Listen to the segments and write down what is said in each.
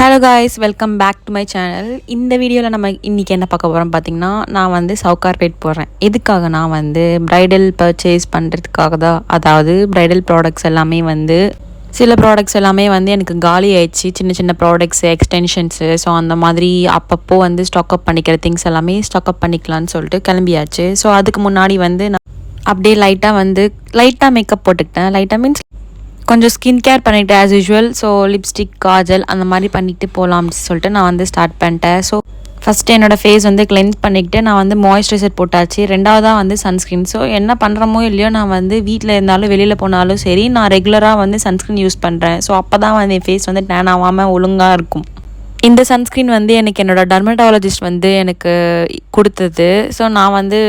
Hello guys, welcome back to my channel. இந்த வீடியோவில் நம்ம இன்றைக்கி என்ன பார்க்க போகிறோம் பார்த்தீங்கன்னா, நான் வந்து சவுகார்பேட் போடுறேன். எதுக்காக நான் வந்து ப்ரைடல் பர்ச்சேஸ் பண்ணுறதுக்காக தான். அதாவது ப்ரைடல் ப்ராடக்ட்ஸ் எல்லாமே வந்து சில ப்ராடக்ட்ஸ் எல்லாமே வந்து எனக்கு காலி ஆயிடுச்சு. சின்ன சின்ன ப்ராடக்ட்ஸு, எக்ஸ்டென்ஷன்ஸு, ஸோ அந்த மாதிரி அப்பப்போ வந்து ஸ்டாக்அப் பண்ணிக்கிற திங்ஸ் எல்லாமே ஸ்டாக்அப் பண்ணிக்கலான்னு சொல்லிட்டு கிளம்பியாச்சு. ஸோ அதுக்கு முன்னாடி வந்து நான் அப்படியே லைட்டாக மேக்கப் போட்டுக்கிட்டேன். லைட்டாக மீன்ஸ் கொஞ்சம் ஸ்கின் கேர் பண்ணிவிட்டு as usual. So lipstick, Kajal அந்த மாதிரி பண்ணிவிட்டு போகலாம்னு சொல்லிட்டு நான் வந்து ஸ்டார்ட் பண்ணிட்டேன். ஸோ ஃபஸ்ட்டு என்னோடய ஃபேஸ் வந்து கிளென்ஸ் பண்ணிக்கிட்டு நான் வந்து மாய்ஸ்சரைசர் போட்டாச்சு. ரெண்டாவதாக வந்து சன்ஸ்க்ரீன். ஸோ என்ன பண்ணுறமோ இல்லையோ, நான் வந்து வீட்டில் இருந்தாலும் வெளியில் போனாலும் சரி, நான் ரெகுலராக வந்து சன்ஸ்க்ரீன் யூஸ் பண்ணுறேன். ஸோ அப்போ தான் வந்து என் ஃபேஸ் வந்து டேன் ஆகாமல் ஒழுங்காக இருக்கும். இந்த சன்ஸ்க்ரீன் வந்து எனக்கு என்னோடய டெர்மட்டாலஜிஸ்ட் வந்து எனக்கு கொடுத்தது. ஸோ நான் வந்து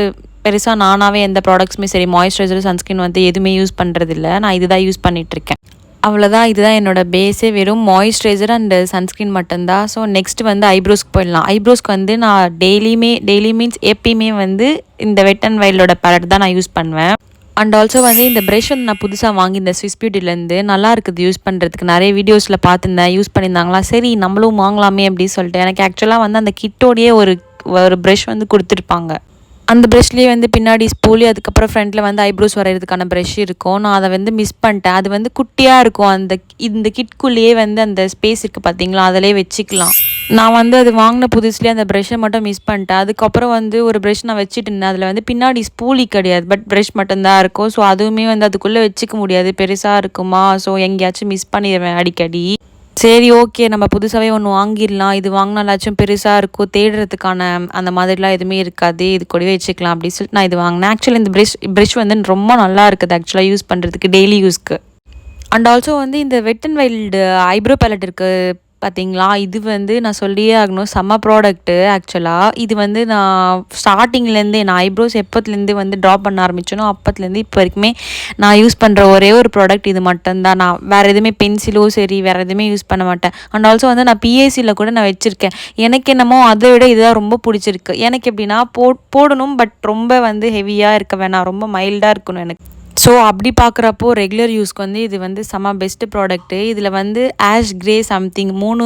பெருசாக நானாகவே எந்த ப்ராடக்ட்ஸுமே சரி, மாய்ஸ்சரைசர், சன்ஸ்க்ரீன் வந்து எதுவுமே யூஸ் பண்ணுறதில்ல. நான் இதுதான் யூஸ் பண்ணிகிட்ருக்கேன். அவ்வளோதான், இதுதான் என்னோடய பேஸே. வெறும் மாய்ஸ்சரைசர் அண்ட் சன்ஸ்க்ரீன் மட்டும்தான். ஸோ நெக்ஸ்ட்டு வந்து ஐப்ரோஸ்க்கு போயிடலாம். ஐப்ரோஸ்க்கு வந்து நான் டெய்லி மீன்ஸ் எப்பயுமே வந்து இந்த வெட் அண்ட் வைல்டோட பேலட் தான் நான் யூஸ் பண்ணுவேன். அண்ட் ஆல்சோ வந்து இந்த ப்ரஷ் வந்து நான் புதுசாக வாங்கியிருந்தேன் ஸ்விஸ் பியூட்டிலேருந்து. நல்லா இருக்குது யூஸ் பண்ணுறதுக்கு. நிறைய வீடியோஸில் பார்த்துருந்தேன், யூஸ் பண்ணியிருந்தாங்களா, சரி நம்மளும் வாங்கலாமே அப்படின்னு சொல்லிட்டு. எனக்கு ஆக்சுவலாக வந்து அந்த கிட்டோடையே ஒரு ப்ரஷ் வந்து கொடுத்துருப்பாங்க. அந்த ப்ரஷ்லேயே வந்து பின்னாடி ஸ்பூலி, அதுக்கப்புறம் ஃப்ரண்ட்டில் வந்து ஐப்ரோஸ் வரைகிறதுக்கான ப்ரஷ் இருக்கும். நான் அதை வந்து மிஸ் பண்ணிட்டேன். அது வந்து குட்டியாக இருக்கும். இந்த கிட்குள்ளேயே வந்து அந்த ஸ்பேஸ் இருக்குது பார்த்தீங்களா, அதிலே வச்சுக்கலாம். நான் வந்து அது வாங்கின புதுசுலேயே அந்த ப்ரஷ்ஷை மட்டும் மிஸ் பண்ணிட்டேன். அதுக்கப்புறம் வந்து ஒரு ப்ரஷ் நான் வச்சுட்டு இருந்தேன். அதில் வந்து பின்னாடி ஸ்பூலி கிடையாது, பட் ப்ரஷ் மட்டும்தான் இருக்கும். ஸோ அதுவுமே வந்து அதுக்குள்ளே வச்சுக்க முடியாது, பெருசாக இருக்குமா. ஸோ எங்கேயாச்சும் மிஸ் பண்ணிடுவேன் அடிக்கடி. சரி, ஓகே, நம்ம புதுசாகவே ஒன்று வாங்கிடலாம். இது வாங்கினாலாச்சும் பெருசாக இருக்கும், தேடுறதுக்கான அந்த மாதிரிலாம் எதுவுமே இருக்காது, இது கூடவே வச்சுக்கலாம் அப்படின்னு சொல்லிட்டு நான் இது வாங்கினேன். ஆக்சுவலி இந்த ப்ரஷ் வந்து ரொம்ப நல்லா இருக்குது ஆக்சுவலாக யூஸ் பண்ணுறதுக்கு, டெய்லி யூஸ்க்கு. அண்ட் ஆல்சோ வந்து இந்த wet and wild eyebrow palette இருக்குது பார்த்தீங்களா, இது வந்து நான் சொல்லியே ஆகணும், செம்ம ப்ராடக்ட்டு ஆக்சுவலாக. இது வந்து நான் ஸ்டார்டிங்லேருந்தே, நான் ஐப்ரோஸ் எப்போத்துலேருந்து வந்து ட்ரா பண்ண ஆரம்பிச்சேனோ அப்போத்துலேருந்து இப்போ வரைக்குமே நான் யூஸ் பண்ணுற ஒரே ஒரு ப்ராடக்ட் இது மட்டும்தான். நான் வேறு எதுவுமே பென்சிலோ சரி வேறு எதுவுமே யூஸ் பண்ண மாட்டேன். அண்ட் ஆல்சோ வந்து நான் பிஏசியில் கூட நான் வச்சுருக்கேன். எனக்கு என்னமோ அதை விட இதுதான் ரொம்ப பிடிச்சிருக்கு. எனக்கு எப்படின்னா போடணும், பட் ரொம்ப வந்து ஹெவியாக இருக்க வேணாம், ரொம்ப மைல்டாக இருக்கணும் எனக்கு. ஸோ அப்படி பார்க்குறப்போ ரெகுலர் யூஸ்க்கு வந்து இது வந்து செம்ம பெஸ்ட்டு ப்ராடக்ட்டு. இதில் வந்து ஆஷ் கிரே சம்திங் 3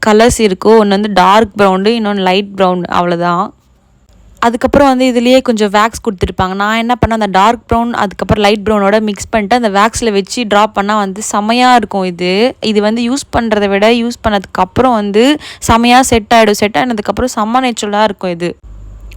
கலர்ஸ் இருக்கும். ஒன்று வந்து டார்க் ப்ரௌனு, இன்னொன்று லைட் ப்ரௌன், அவ்வளோதான். அதுக்கப்புறம் வந்து இதுலேயே கொஞ்சம் வேக்ஸ் கொடுத்துருப்பாங்க. நான் என்ன பண்ணேன், அந்த டார்க் ப்ரௌன் அதுக்கப்புறம் லைட் ப்ரௌனோட மிக்ஸ் பண்ணிட்டு அந்த வேக்ஸில் வச்சு ட்ரா பண்ணால் வந்து செமையாக இருக்கும். இது வந்து யூஸ் பண்ணுறதை விட யூஸ் பண்ணதுக்கப்புறம் வந்து செமையாக செட் ஆகிடும். செட் ஆனதுக்கப்புறம் செம்ம நேச்சுரலாக இருக்கும் இது.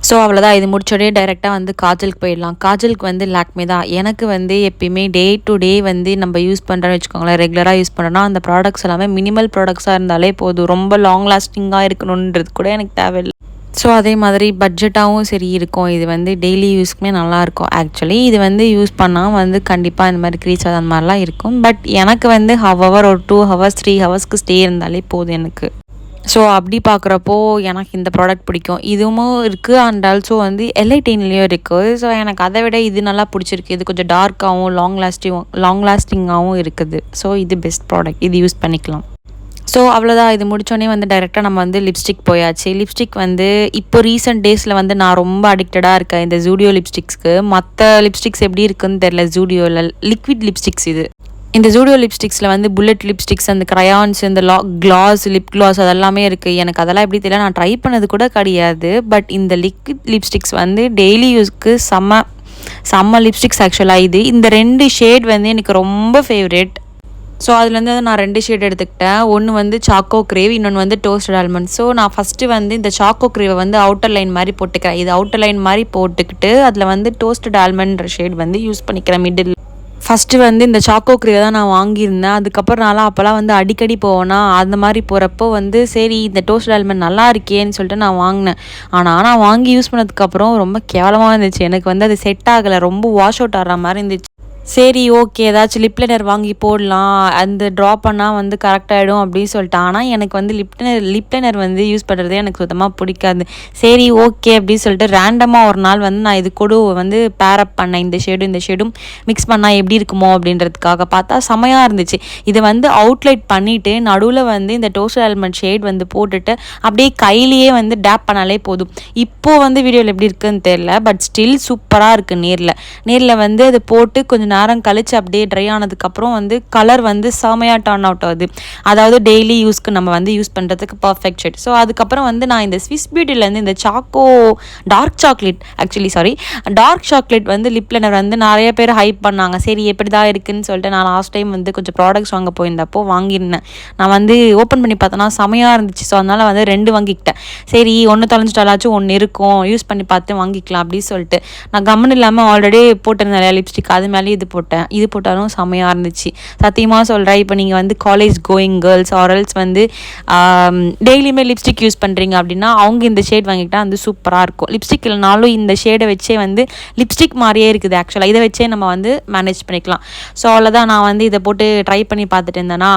ஸோ அவ்வளோதான், இது முடிச்சோடே டைரெக்டாக வந்து காஜலுக்கு போயிடலாம். காஜலுக்கு வந்து லாக்மே தான். எனக்கு வந்து எப்பயுமே டே டு டே வந்து நம்ம யூஸ் பண்ணுறோன்னு வச்சுக்கோங்களேன், ரெகுலராக யூஸ் பண்ணுறோன்னா அந்த ப்ராடக்ட்ஸ் எல்லாமே மினிமல் ப்ராடக்ட்ஸாக இருந்தாலே போதும். ரொம்ப லாங் லாஸ்டிங்காக இருக்கணுன்றது கூட எனக்கு தேவையில்லை. ஸோ அதே மாதிரி பட்ஜெட்டாகவும் சரி இருக்கும். இது வந்து டெய்லி யூஸ்க்குமே நல்லாயிருக்கும். ஆக்சுவலி இது வந்து யூஸ் பண்ணால் வந்து கண்டிப்பாக இந்த மாதிரி க்ரீச் அந்த மாதிரிலாம் இருக்கும். பட் எனக்கு வந்து ஹவர் ஒரு 2 ஹவர்ஸ் 3 ஹவர்ஸ்க்கு ஸ்டே இருந்தாலே போதும் எனக்கு. ஸோ அப்படி பார்க்குறப்போ எனக்கு இந்த ப்ராடக்ட் பிடிக்கும். இதுவும் இருக்குது அண்ட் ஆல்சோ வந்து எல்ஐடெயின்லேயும் இருக்குது. ஸோ எனக்கு அதை விட இது நல்லா பிடிச்சிருக்கு. இது கொஞ்சம் டார்க்காகவும் லாங் லாஸ்டிங்காகவும் இருக்குது. ஸோ இது பெஸ்ட் ப்ராடக்ட், இது யூஸ் பண்ணிக்கலாம். ஸோ அவ்வளோதான், இது முடித்தோடனே வந்து டைரெக்டாக நம்ம வந்து லிப்ஸ்டிக் போயாச்சு. லிப்ஸ்டிக் வந்து இப்போ ரீசெண்ட் டேஸில் வந்து நான் ரொம்ப அடிக்டடாக இருக்கேன் இந்த ஜூடியோ லிப்ஸ்டிக்ஸ்க்கு. மற்ற லிப்ஸ்டிக்ஸ் எப்படி இருக்குன்னு தெரில, ஜூடியோவில் லிக்விட் லிப்ஸ்டிக்ஸ் இது. இந்த ஜூடியோ லிப்ஸ்டிக்ஸில் வந்து புல்லட் லிப்ஸ்டிக்ஸ், அந்த க்ரையான்ஸ், இந்த லிப் கிளாஸ் அதெல்லாமே இருக்குது. எனக்கு அதெல்லாம் எப்படி தெரியல, நான் ட்ரை பண்ணது கூட கிடையாது. பட் இந்த லிக்விட் லிப்ஸ்டிக்ஸ் வந்து டெய்லி யூஸ்க்கு செம்ம லிப்ஸ்டிக்ஸ் ஆக்சுவலாக. இந்த 2 ஷேட் வந்து எனக்கு ரொம்ப ஃபேவரெட். ஸோ அதுலேருந்து நான் 2 ஷேட் எடுத்துக்கிட்டேன். ஒன்று வந்து சாக்கோ கிரேவ், இன்னொன்று வந்து டோஸ்டட் ஆல்மண்ட். ஸோ நான் ஃபஸ்ட்டு வந்து இந்த சாக்கோ கிரேவை வந்து அவுட்டர் லைன் மாதிரி போட்டுக்கிறேன். இது அவுட்டர் லைன் மாதிரி போட்டுக்கிட்டு அதில் வந்து டோஸ்டட் ஆல்மண்ட்ற ஷேட் வந்து யூஸ் பண்ணிக்கிறேன் மிடில். ஃபஸ்ட்டு வந்து இந்த சாக்கோ கிரேவை தான் நான் வாங்கியிருந்தேன். அதுக்கப்புறம் அப்போல்லாம் வந்து அடிக்கடி போவேன்னா, அந்த மாதிரி போகிறப்போ வந்து சரி இந்த டோஸ்டட் ஆல்மண்ட் நல்லா இருக்கேன்னு சொல்லிட்டு நான் வாங்கினேன். ஆனால் நான் வாங்கி யூஸ் பண்ணதுக்கப்புறம் ரொம்ப கேவலமாக இருந்துச்சு. எனக்கு வந்து அது செட் ஆகலை, ரொம்ப வாஷ் அவுட் ஆகிற மாதிரி இருந்துச்சு. சரி, ஓகே, ஏதாச்சும் லிப் லைனர் வாங்கி போடலாம், அந்த ட்ரா பண்ணால் வந்து கரெக்டாகிடும் அப்படின்னு சொல்லிட்டு. ஆனால் எனக்கு வந்து லிப் லைனர் வந்து யூஸ் பண்ணுறதே எனக்கு சுத்தமாக பிடிக்காது. சரி, ஓகே அப்படின்னு சொல்லிட்டு ரேண்டமாக ஒரு நாள் வந்து நான் இது கூட வந்து பேரப் பண்ணேன். இந்த ஷேடும் மிக்ஸ் பண்ணால் எப்படி இருக்குமோ அப்படின்றதுக்காக பார்த்தா செமையாக இருந்துச்சு. இதை வந்து அவுட்லைட் பண்ணிவிட்டு நடுவில் வந்து இந்த டோஸ்டட் ஆல்மண்ட் ஷேட் வந்து போட்டுட்டு அப்படியே கையிலேயே வந்து டேப் பண்ணாலே போதும். இப்போது வந்து வீடியோவில் எப்படி இருக்குதுன்னு தெரில, பட் ஸ்டில் சூப்பராக இருக்குது. நேரில் வந்து அதை போட்டு கொஞ்சம் கொஞ்சம் நேரம் கழித்து அப்படியே ட்ரை ஆனதுக்கப்புறம் வந்து கலர் வந்து செமையாக டர்ன் அவுட் ஆகுது. அதாவது டெய்லி யூஸ்க்கு நம்ம வந்து யூஸ் பண்ணுறதுக்கு பர்ஃபெக்ட் ஷேட். ஸோ அதுக்கப்புறம் வந்து நான் இந்த ஸ்விஸ் பியூட்டிலேருந்து இந்த டார்க் சாக்லேட் வந்து லிப் லைனர் வந்து நிறைய பேர் ஹைப் பண்ணாங்க. சரி எப்படி தான் இருக்குன்னு சொல்லிட்டு நான் லாஸ்ட் டைம் வந்து கொஞ்சம் ப்ராடக்ட்ஸ் வாங்க போயிருந்தப்போ வாங்கியிருந்தேன். நான் வந்து ஓப்பன் பண்ணி பார்த்தோன்னா செமையாக இருந்துச்சு. ஸோ அதனால் வந்து 2 வாங்கிக்கிட்டேன். சரி ஒன்று தொலைஞ்சிட்டாலாச்சும் ஒன்று இருக்கும், யூஸ் பண்ணி பார்த்து வாங்கிக்கலாம் அப்படின்னு சொல்லிட்டு நான் கம்மன் இல்லாமல் ஆல்ரெடி போட்டிருந்தேன் லிப்ஸ்டிக், அது மேலே இது போட்டேன். இது போட்டாலும் செமையாக இருந்துச்சு. சத்தியமாக சொல்கிறேன், இப்போ நீங்கள் வந்து காலேஜ் கோயிங் கேர்ள்ஸ் ஆரல்ஸ் வந்து டெய்லியுமே லிப்ஸ்டிக் யூஸ் பண்ணுறீங்க அப்படின்னா அவங்க இந்த ஷேட் வாங்கிக்கிட்டால் வந்து சூப்பராக இருக்கும். லிப்ஸ்டிக் இல்லைனாலும் இந்த ஷேடை வச்சே வந்து லிப்ஸ்டிக் மாதிரியே இருக்குது ஆக்சுவலாக. இதை வச்சே நம்ம வந்து மேனேஜ் பண்ணிக்கலாம். ஸோ அவ்வளோதான், நான் வந்து இதை போட்டு ட்ரை பண்ணி பார்த்துட்டு இருந்தேன்னா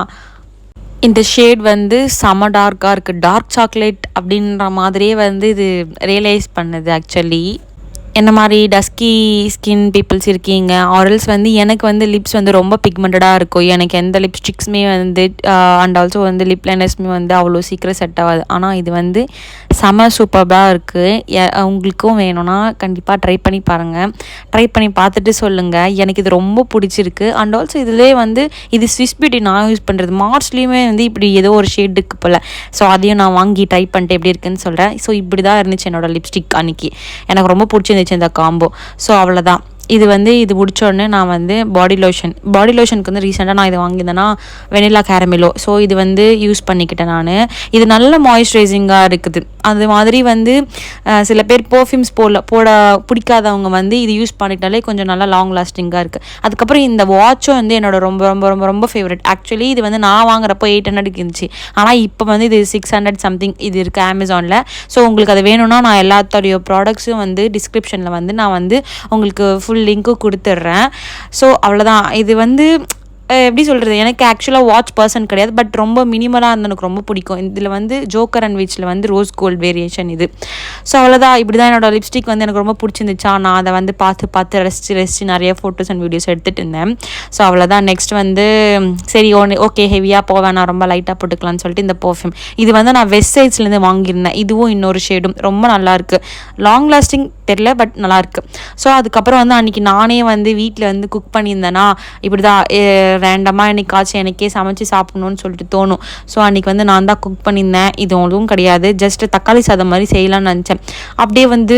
இந்த ஷேட் வந்து செம டார்க்காக இருக்குது. டார்க் சாக்லேட் அப்படின்ற மாதிரியே வந்து இது ரியலைஸ் பண்ணுது ஆக்சுவலி. என்ன மாதிரி டஸ்கி ஸ்கின் பீப்புள்ஸ் இருக்கீங்க ஆரல்ஸ் வந்து எனக்கு வந்து லிப்ஸ் வந்து ரொம்ப பிக்மெண்டடாக இருக்கும். எனக்கு எந்த லிப்ஸ்டிக்ஸுமே வந்து அண்ட் ஆல்சோ வந்து லிப் லைனர்ஸுமே வந்து அவ்வளோ சீக்கிரம் செட் ஆகாது. ஆனால் இது வந்து செம சூப்பராக இருக்குது. உங்களுக்கும் வேணும்னா கண்டிப்பாக ட்ரை பண்ணி பாருங்கள். ட்ரை பண்ணி பார்த்துட்டு சொல்லுங்கள். எனக்கு இது ரொம்ப பிடிச்சிருக்கு. அண்ட் ஆல்சோ இதிலே வந்து இது ஸ்விஸ் பியூட்டி நான் யூஸ் பண்ணுறது மார்ச்லேயுமே வந்து இப்படி ஏதோ ஒரு ஷேடுக்கு போல். ஸோ அதையும் நான் வாங்கி ட்ரை பண்ணிட்டு எப்படி இருக்குன்னு சொல்கிறேன். ஸோ இப்படி தான் இருந்துச்சு என்னோடய லிப்ஸ்டிக் அன்றைக்கி. எனக்கு ரொம்ப பிடிச்சிருந்துச்சு இந்த காம்போ. ஸோ அவ்வளோதான். இது முடித்தோடனே நான் வந்து பாடி லோஷனுக்கு வந்து ரீசெண்டாக நான் இதை வாங்கியிருந்தேன்னா வெனிலா கேரமெலோ. ஸோ இது வந்து யூஸ் பண்ணிக்கிட்டேன் நான். இது நல்ல மாய்ஸ்சரைசிங்காக இருக்குது. அது மாதிரி வந்து சில பேர் பர்ஃப்யூம்ஸ் போட பிடிக்காதவங்க வந்து இது யூஸ் பண்ணிட்டாலே கொஞ்சம் நல்லா லாங் லாஸ்டிங்காக இருக்குது. அதுக்கப்புறம் இந்த வாட்சும் வந்து என்னோட ரொம்ப ரொம்ப ரொம்ப ரொம்ப ஃபேவரட். ஆக்சுவலி இது வந்து நான் வாங்குறப்போ 800 இருந்துச்சு. ஆனால் இப்போ வந்து இது 600 சம்திங் இது இருக்குது அமேசானில். ஸோ உங்களுக்கு அது வேணும்னா நான் எல்லாத்தோடைய ப்ராடக்ட்ஸும் வந்து டிஸ்கிரிப்ஷனில் வந்து நான் வந்து உங்களுக்கு ஃபுல் லிங்க்கு கொடுத்துட்றேன். ஸோ அவ்வளோதான். இது வந்து எப்படி சொல்கிறது, எனக்கு ஆக்சுவலாக வாட்ச் பர்சன் கிடையாது. பட் ரொம்ப மினிமலாக இருந்தால் எனக்கு ரொம்ப பிடிக்கும். இதில் வந்து ஜோக்கர் அண்ட் வீச்சில் வந்து ரோஸ் கோல்டு வேரியேஷன் இது. ஸோ அவ்வளோதான். இப்படி தான் என்னோடய லிப்ஸ்டிக் வந்து எனக்கு ரொம்ப பிடிச்சிருந்துச்சா. நான் அதை வந்து பார்த்து ரசித்து நிறைய ஃபோட்டோஸ் அண்ட் வீடியோஸ் எடுத்துகிட்டு இருந்தேன். ஸோ அவ்வளோதான். நெக்ஸ்ட் வந்து சரி ஓகே ஹெவியாக போவேன், நான் ரொம்ப லைட்டாக போட்டுக்கலான்னு சொல்லிட்டு இந்த பர்ஃப்யூம் இது வந்து நான் வெஸ்ட் சைட்ஸ்லேருந்து வாங்கியிருந்தேன். இதுவும் இன்னொரு ஷேடும் ரொம்ப நல்லாயிருக்கு. லாங் லாஸ்டிங் தெரில, பட் நல்லாயிருக்கு. ஸோ அதுக்கப்புறம் வந்து அன்றைக்கி நானே வந்து வீட்டில் வந்து குக் பண்ணியிருந்தேன்னா இப்படி தான் ரேண்டமாக என்னைக்காச்சும் எனக்கே சமைச்சு சாப்பிட்ணுன்னு சொல்லிட்டு தோணும். ஸோ அன்றைக்கி வந்து நான் தான் குக் பண்ணியிருந்தேன். இது ஒன்றும் கிடையாது, ஜஸ்ட்டு தக்காளி சாதம் மாதிரி செய்யலான்னு நினச்சேன். அப்படியே வந்து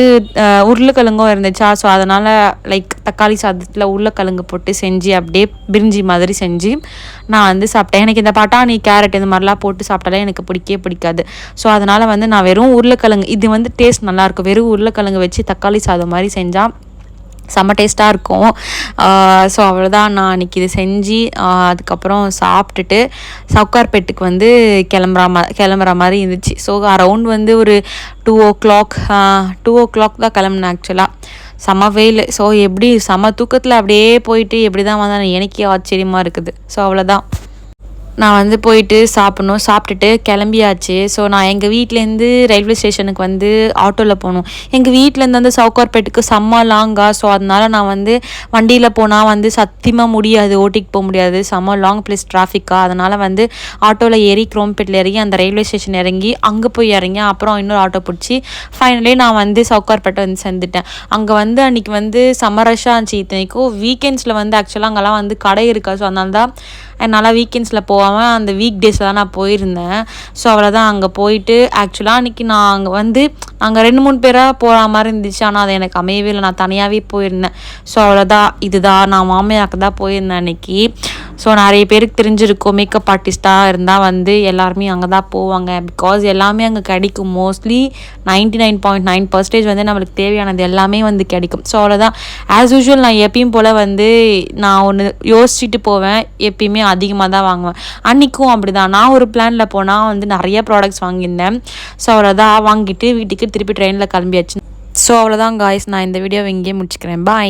உருளைக்கிழங்கும் இருந்துச்சா. ஸோ அதனால் லைக் தக்காளி சாதத்தில் உருளைக்கிழங்கு போட்டு செஞ்சு அப்படியே பிரிஞ்சி மாதிரி செஞ்சு நான் வந்து சாப்பிட்டேன். எனக்கு இந்த பட்டாணி கேரட் இந்த மாதிரிலாம் போட்டு சாப்பிட்டாலே எனக்கு பிடிக்காது. ஸோ அதனால் வந்து நான் வெறும் உருளைக்கிழங்கு இது வந்து டேஸ்ட் நல்லாயிருக்கும். வெறும் உருளைக்கிழங்கு வச்சு தக்காளி சாதம் மாதிரி செஞ்சால் செம்ம டேஸ்ட்டாக இருக்கும். ஸோ அவ்வளோதான். நான் அன்றைக்கி இது செஞ்சு அதுக்கப்புறம் சாப்பிட்டுட்டு சவுகார்பேட்டுக்கு வந்து கிளம்புற மாதிரி இருந்துச்சு. ஸோ அரவுண்ட் வந்து ஒரு 2 o'clock தான் கிளம்புனேன் ஆக்சுவலாக. செம்ம வெயில். ஸோ எப்படி செம்ம தூக்கத்தில் அப்படியே போயிட்டு எப்படி தான் வந்தேன் எனக்கே ஆச்சரியமாக இருக்குது. ஸோ அவ்வளோதான். நான் வந்து போயிட்டு சாப்பிட்டுட்டு கிளம்பியாச்சு. ஸோ நான் எங்கள் வீட்டிலேருந்து ரயில்வே ஸ்டேஷனுக்கு வந்து ஆட்டோவில் போகணும். எங்கள் வீட்டிலேருந்து வந்து சவுகார்பேட்டுக்கு செம்ம லாங்கா. ஸோ அதனால் நான் வந்து வண்டியில் போனால் வந்து சத்தியமாக முடியாது, ஓட்டிகிட்டு போக முடியாது. செம்ம லாங் ப்ளஸ் டிராஃபிக்காக. அதனால் வந்து ஆட்டோவில் ஏறி குரோம்பேட்டில் இறங்கி அந்த ரயில்வே ஸ்டேஷன் இறங்கி அங்கே போய் இறங்கி அப்புறம் இன்னொரு ஆட்டோ பிடிச்சி ஃபைனலி நான் வந்து சவுகார்பேட்டை வந்து சேர்ந்துட்டேன். அங்கே வந்து அன்றைக்கி வந்து செம்ம ரஷ்ஷாக இருந்துச்சு. இத்தனைக்கும் வீக்கெண்ட்ஸில் வந்து ஆக்சுவலாக அங்கெல்லாம் வந்து கடை இருக்கா. ஸோ அதனால தான் என்னால் வீக்கெண்ட்ஸில் போகாமல் அந்த வீக் டேஸில் தான் நான் போயிருந்தேன். ஸோ அவ்வளோதான். அங்கே போயிட்டு ஆக்சுவலாக அன்றைக்கி நான் அங்கே வந்து நாங்கள் 2-3 பேராக போகிற மாதிரி இருந்துச்சு. ஆனால் அது எனக்கு அமையவே இல்லை. நான் தனியாகவே போயிருந்தேன். ஸோ அவ்வளோதான். இதுதான் நான் மாமியாருக்கு தான் போயிருந்தேன் அன்றைக்கி. ஸோ நிறைய பேருக்கு தெரிஞ்சிருக்கும், மேக்கப் ஆர்டிஸ்ட்டாக இருந்தால் வந்து எல்லாருமே அங்கே தான் போவாங்க. பிகாஸ் எல்லாமே அங்கே கிடைக்கும். மோஸ்ட்லி 99.9% வந்து நம்மளுக்கு தேவையானது எல்லாமே வந்து கிடைக்கும். ஸோ அவ்வளோதான். ஆஸ் யூஷுவல் நான் எப்பயும் போல் வந்து நான் ஒன்று யோசிச்சுட்டு போவேன். எப்பயுமே அதிகமாக தான் வாங்குவேன். அன்றைக்கும் அப்படி தான். நான் ஒரு பிளானில் போனால் வந்து நிறைய ப்ராடக்ட்ஸ் வாங்கியிருந்தேன். ஸோ அவ்வளோதான். வாங்கிட்டு வீட்டுக்கு திருப்பி ட்ரெயினில் கிளம்பியாச்சு. ஸோ அவ்வளோதான் காய்ஸ். நான் இந்த வீடியோவை இங்கேயே முடிச்சுக்கிறேன். பாய்.